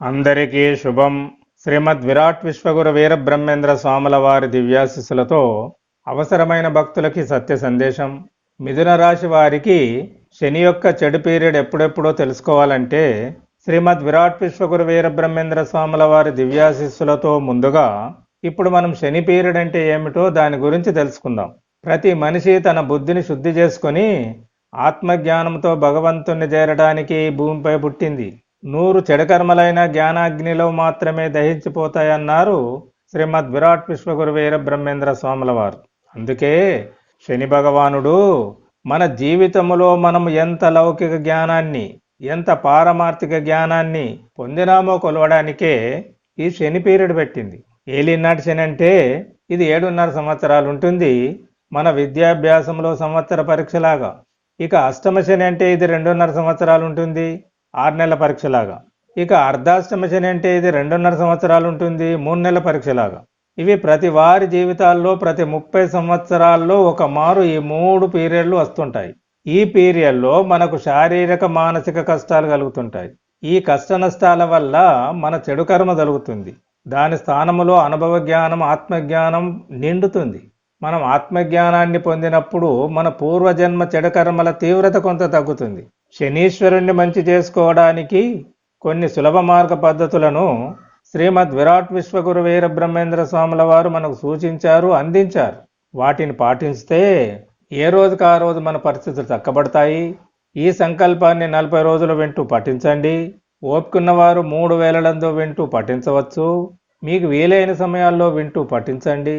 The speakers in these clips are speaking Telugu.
అందరికీ శుభం. శ్రీమద్ విరాట్ విశ్వగురు వీరబ్రహ్మేంద్ర స్వాముల వారి దివ్యాశిస్సులతో అవసరమైన భక్తులకి సత్య సందేశం. మిథున రాశి వారికి శని యొక్క చెడు పీరియడ్ ఎప్పుడెప్పుడో తెలుసుకోవాలంటే శ్రీమద్ విరాట్ విశ్వగురు వీరబ్రహ్మేంద్ర స్వాముల వారి దివ్యాశిస్సులతో ముందుగా ఇప్పుడు మనం శని పీరియడ్ అంటే ఏమిటో దాని గురించి తెలుసుకుందాం. ప్రతి మనిషి తన బుద్ధిని శుద్ధి చేసుకొని ఆత్మజ్ఞానంతో భగవంతుణ్ణి చేరడానికి భూమిపై పుట్టింది. 100 చెడుకర్మలైన జ్ఞానాగ్నిలో మాత్రమే దహించిపోతాయన్నారు శ్రీమద్ విరాట్ విశ్వగురు వీరబ్రహ్మేంద్ర స్వాముల వారు. అందుకే శని భగవానుడు మన జీవితంలో మనం ఎంత లౌకిక జ్ఞానాన్ని, ఎంత పారమార్థిక జ్ఞానాన్ని పొందినామో కొలవడానికే ఈ శని పీరియడ్ పెట్టింది. ఏలినాటి శని అంటే ఇది 7.5 సంవత్సరాలు ఉంటుంది, మన విద్యాభ్యాసంలో సంవత్సర పరీక్షలాగా. ఇక అష్టమ శని అంటే ఇది 2.5 సంవత్సరాలు ఉంటుంది, 6 నెలల పరీక్షలాగా. ఇక అర్ధాష్టమ శని అంటే ఇది 2.5 సంవత్సరాలు ఉంటుంది, 3 నెలల పరీక్షలాగా. ఇవి ప్రతి వారి జీవితాల్లో ప్రతి 30 సంవత్సరాల్లో ఒక మారు ఈ 3 పీరియడ్లు వస్తుంటాయి. ఈ పీరియడ్లో మనకు శారీరక మానసిక కష్టాలు కలుగుతుంటాయి. ఈ కష్ట నష్టాల వల్ల మన చెడు కర్మ జరుగుతుంది. దాని స్థానంలో అనుభవ జ్ఞానం, ఆత్మజ్ఞానం నిండుతుంది. మనం ఆత్మజ్ఞానాన్ని పొందినప్పుడు మన పూర్వజన్మ చెడు కర్మల తీవ్రత కొంత తగ్గుతుంది. శనీశ్వరుణ్ణి మంచి చేసుకోవడానికి కొన్ని సులభ మార్గ పద్ధతులను శ్రీమద్ విరాట్ విశ్వగురు వీరబ్రహ్మేంద్ర స్వాముల వారు మనకు సూచించారు, అందించారు. వాటిని పాటిస్తే ఏ రోజుకు ఆ రోజు మన పరిస్థితులు చక్కబడతాయి. ఈ సంకల్పాన్ని 40 రోజులు వింటూ పఠించండి. ఓపికన్నవారు 3 వేలలందు వింటూ పఠించవచ్చు. మీకు వీలైన సమయాల్లో వింటూ పఠించండి.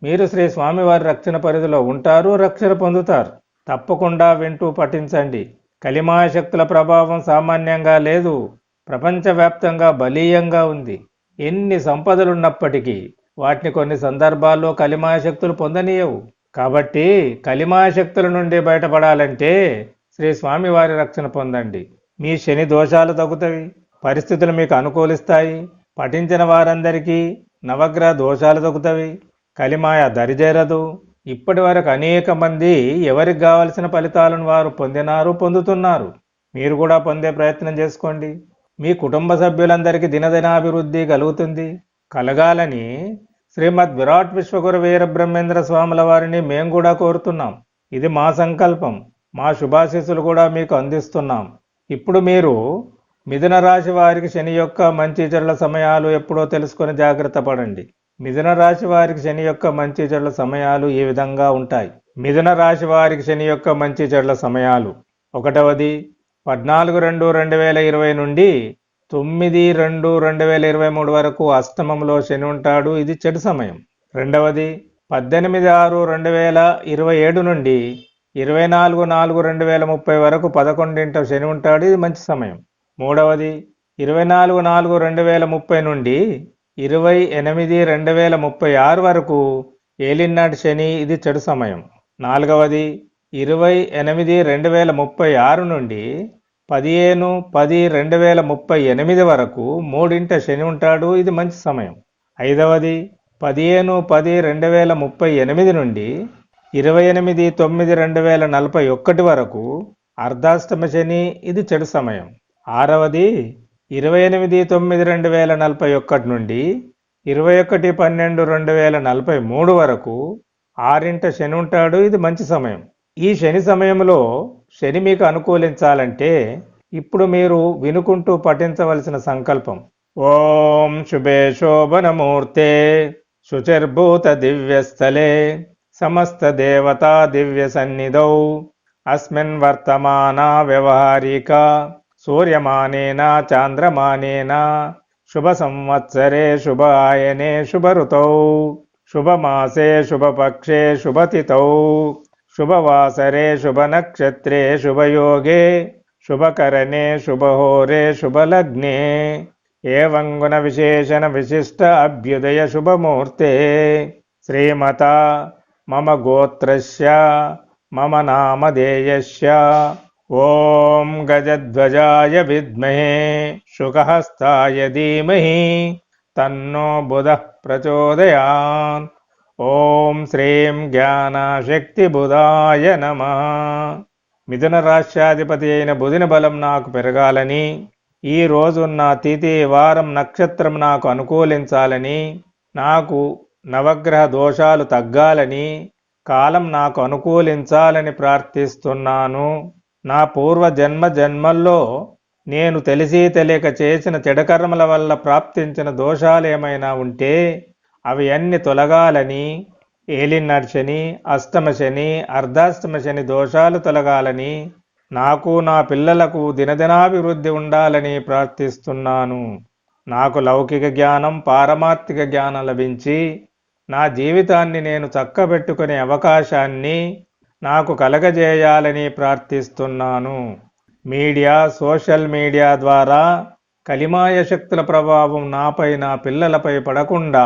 మీరు శ్రీ స్వామివారి రక్షణ పరిధిలో ఉంటారు, రక్షణ పొందుతారు. తప్పకుండా వింటూ పఠించండి. కలిమాయ శక్తుల ప్రభావం సామాన్యంగా లేదు, ప్రపంచవ్యాప్తంగా బలీయంగా ఉంది. ఎన్ని సంపదలున్నప్పటికీ వాటిని కొన్ని సందర్భాల్లో కలిమాయ శక్తులు పొందనీయవు. కాబట్టి కలిమాయ శక్తుల నుండి బయటపడాలంటే శ్రీ స్వామివారి రక్షణ పొందండి. మీ శని దోషాలు తగ్గుతాయి, పరిస్థితులు మీకు అనుకూలిస్తాయి. పఠించిన వారందరికీ నవగ్రహ దోషాలు తగ్గుతాయి, కలిమాయ దరిచేరదు. ఇప్పటి వరకు అనేక మంది ఎవరికి కావలసిన ఫలితాలను వారు పొందినారు, పొందుతున్నారు. మీరు కూడా పొందే ప్రయత్నం చేసుకోండి. మీ కుటుంబ సభ్యులందరికీ దినదినాభివృద్ధి కలుగుతుంది. కలగాలని శ్రీమద్ విరాట్ విశ్వగురు వీరబ్రహ్మేంద్ర స్వాముల వారిని మేము కూడా కోరుతున్నాం. ఇది మా సంకల్పం, మా శుభాశీస్సులు కూడా మీకు అందిస్తున్నాం. ఇప్పుడు మీరు మిథున రాశి వారికి శని యొక్క మంచి చెడుల సమయాలు ఎప్పుడో తెలుసుకొని జాగ్రత్త పడండి. మిథున రాశి వారికి శని యొక్క మంచి చెడుల సమయాలు ఈ విధంగా ఉంటాయి. మిథున రాశి వారికి శని యొక్క మంచి చెడుల సమయాలు: 1వది 14/2/2020 నుండి 9/2/2023 వరకు అష్టమంలో శని ఉంటాడు, ఇది చెడు సమయం. 2వది 18/6/2027 నుండి 24/4/2030 వరకు 11ంట శని ఉంటాడు, ఇది మంచి సమయం. 3వది 24/4/2030 నుండి 28/2036 వరకు ఏలినాటి శని, ఇది చెడు సమయం. 4వది 28/2036 నుండి 15/10/2038 వరకు 3ంట శని ఉంటాడు, ఇది మంచి సమయం. 5వది 15/10/2038 నుండి 28/9/2041 వరకు అర్ధాష్టమ శని, ఇది చెడు సమయం. 6వది 28/9/2041 నుండి 21/12/2043 వరకు 6ంట శని ఉంటాడు, ఇది మంచి సమయం. ఈ శని సమయంలో శని మీకు అనుకూలించాలంటే ఇప్పుడు మీరు వినుకుంటూ పఠించవలసిన సంకల్పం: ఓం శుభే శోభనమూర్తే శుచిర్భూత దివ్యస్థలే సమస్త దేవతా దివ్య సన్నిధౌ అస్మిన్ వర్తమాన వ్యవహారిక సూర్యమానేన చాంద్రమానేన శుభ సంవత్సరే శుభాయనే శుభ ఋతౌ శుభమాసే శుభపక్షే శుభతిథౌ శుభవాసరే శుభనక్షత్రే శుభయోగే శుభకరణే శుభహోరే శుభలగ్నే ఏవం గుణ విశేషణ విశిష్ట అభ్యుదయ శుభమూర్తే శ్రీమత మమ గోత్రస్య మమ నామధేయస్య ఓం గజధ్వజాయ విద్మహే శుకహస్తాయ ధీమహి తన్నో బుధః ప్రచోదయాత్. ఓం శ్రీం జ్ఞానశక్తి బుధాయ నమః. మిథున రాశ్యాధిపతి అయిన బుధుని బలం నాకు పెరగాలని, ఈ రోజున్న తిథి వారం నక్షత్రం నాకు అనుకూలించాలని, నాకు నవగ్రహ దోషాలు తగ్గాలని, కాలం నాకు అనుకూలించాలని ప్రార్థిస్తున్నాను. నా పూర్వ జన్మల్లో నేను తెలిసి తెలియక చేసిన చెడకర్మల వల్ల ప్రాప్తించిన దోషాలు ఏమైనా ఉంటే అవి అన్ని తొలగాలని, ఏలినాటి శని, అష్టమ శని, అర్ధాష్టమ శని దోషాలు తొలగాలని, నాకు నా పిల్లలకు దినదినాభివృద్ధి ఉండాలని ప్రార్థిస్తున్నాను. నాకు లౌకిక జ్ఞానం, పారమార్థిక జ్ఞానం లభించి నా జీవితాన్ని నేను చక్కబెట్టుకునే అవకాశాన్ని నాకు కలగజేయాలని ప్రార్థిస్తున్నాను. మీడియా, సోషల్ మీడియా ద్వారా కలిమాయ శక్తుల ప్రభావం నాపై, నా పిల్లలపై పడకుండా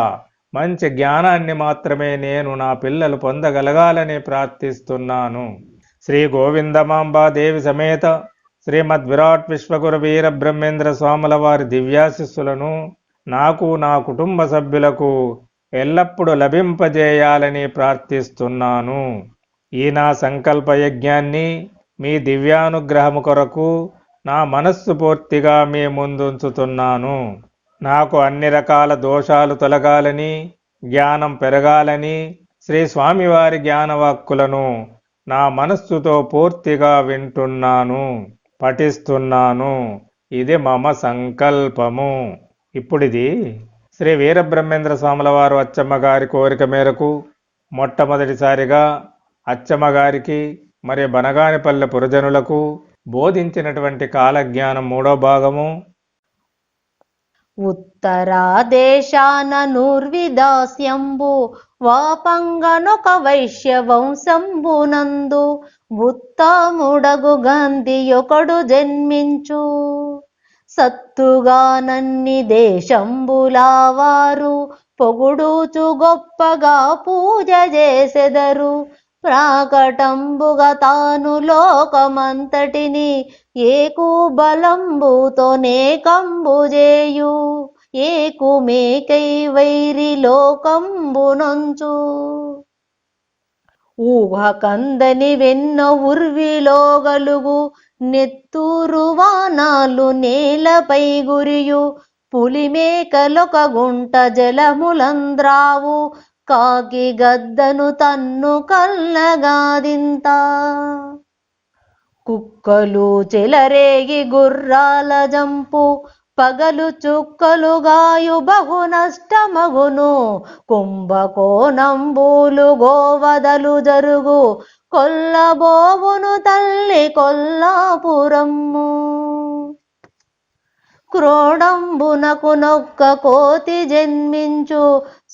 మంచి జ్ఞానాన్ని మాత్రమే నేను, నా పిల్లలు పొందగలగాలని ప్రార్థిస్తున్నాను. శ్రీ గోవిందమాంబాదేవి సమేత శ్రీమద్ విరాట్ విశ్వగురు వీర బ్రహ్మేంద్ర స్వాముల వారి దివ్యాశిస్సులను నాకు, నా కుటుంబ సభ్యులకు ఎల్లప్పుడూ లభింపజేయాలని ప్రార్థిస్తున్నాను. ఈ నా సంకల్ప యజ్ఞాన్ని మీ దివ్యానుగ్రహము కొరకు నా మనస్సు పూర్తిగా మీ ముందుంచుతున్నాను. నాకు అన్ని రకాల దోషాలు తొలగాలని, జ్ఞానం పెరగాలని, శ్రీ స్వామివారి జ్ఞానవాక్కులను నా మనస్సుతో పూర్తిగా వింటున్నాను, పఠిస్తున్నాను. ఇది మమ సంకల్పము. ఇప్పుడిది శ్రీ వీరబ్రహ్మేంద్ర స్వాముల వారు అచ్చమ్మ గారి కోరిక మేరకు మొట్టమొదటిసారిగా అచ్చమ్మ గారికి మరియు బనగానిపల్లె పురజనులకు బోధించినటువంటి కాలజ్ఞానం 3వ భాగము. ఉత్తరాదేశాన నూర్విదాస్యంబు వాపంగనొక వైశ్య వంశంబునందు ఉత్తముడగు గాంధియొకడు జన్మించు. సత్తుగానన్ని దేశంబులావారు పొగుడుచు గొప్పగా పూజ చేసెదరు. ప్రాకటంబుగా తాను లోకమంతటిని ఏకు బలంబుతోనే కంబుజేయు. ఏకుమేకై వైరి లోకంబునొంచు. ఊహకందని వెన్న ఉర్విలో గలుగు నెత్తూరు వానాలు నేలపై గురియు. పులిమేకలొక గుంట జలములంద్రావు. కాకి గద్దను తన్ను కల్లగాదింత. కుక్కలు చెలరేగి గుర్రాల జంపు. పగలు చుక్కలుగాయు బహు నష్టమగును. కుంభకోణంబులు గోవదలు జరుగు. కొల్లబోవును తల్లి కొల్లాపురమ్ము. క్రోడంబునకు నొక్క కోతి జన్మించు.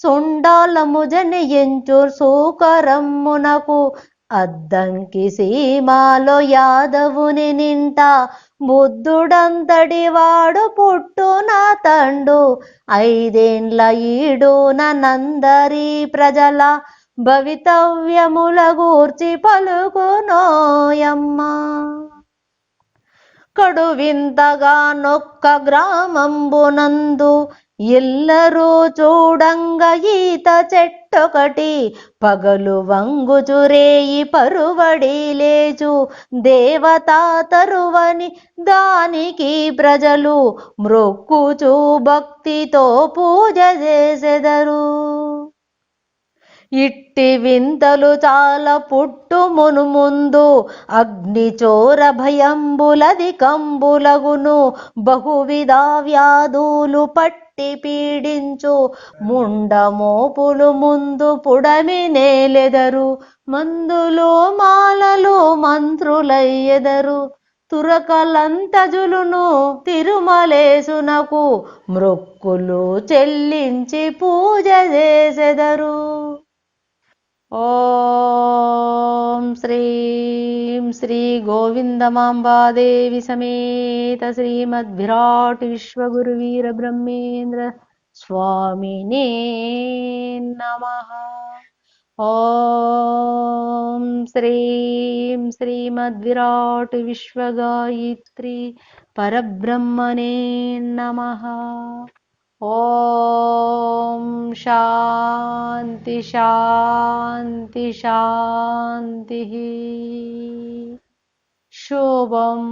సుండాలము జనియించు సూకరమ్మునకు. అద్దంకి సీమాలో యాదవుని నింట. బుద్ధుడంతటి వాడు పుట్టున తండు. 5 ఏండ్ల ఈడున నందరి ప్రజల భవితవ్యముల గూర్చి పలుకునోయమ్మ. కడువింతగా నొక్క గ్రామంబునందు ఎల్లరూ చూడంగా ఈత చెట్టొకటి. పగలు వంగుచురేయి పరువడి లేచు. దేవతా తరువని దానికి ప్రజలు మ్రొక్కుచూ భక్తితో పూజ చేసెదరు. ఇట్టి వింతలు చాలా పుట్టు మునుముందు. అగ్నిచోర భయంబులది కంబులగును. బహువిధ వ్యాధులు పట్టి పీడించు. ముండమోపులు ముందు పుడమి నేలెదరు. మందులు మాలలు మంత్రులయ్యెదరు. తురకలంతజులును తిరుమలేసునకు. మ్రొక్కులు చెల్లించి పూజ చేసెదరు. ఓం శ్రీం శ్రీ గోవిందమాంబాదేవి సమేత శ్రీమద్ విరాట్ విశ్వగురు వీర బ్రహ్మేంద్ర స్వామినే నమః. ఓం శ్రీం శ్రీమద్ విరాట్ విశ్వగాయత్రి పరబ్రహ్మణే నమః. ఓం శాంతి శాంతి శాంతి. శుభం.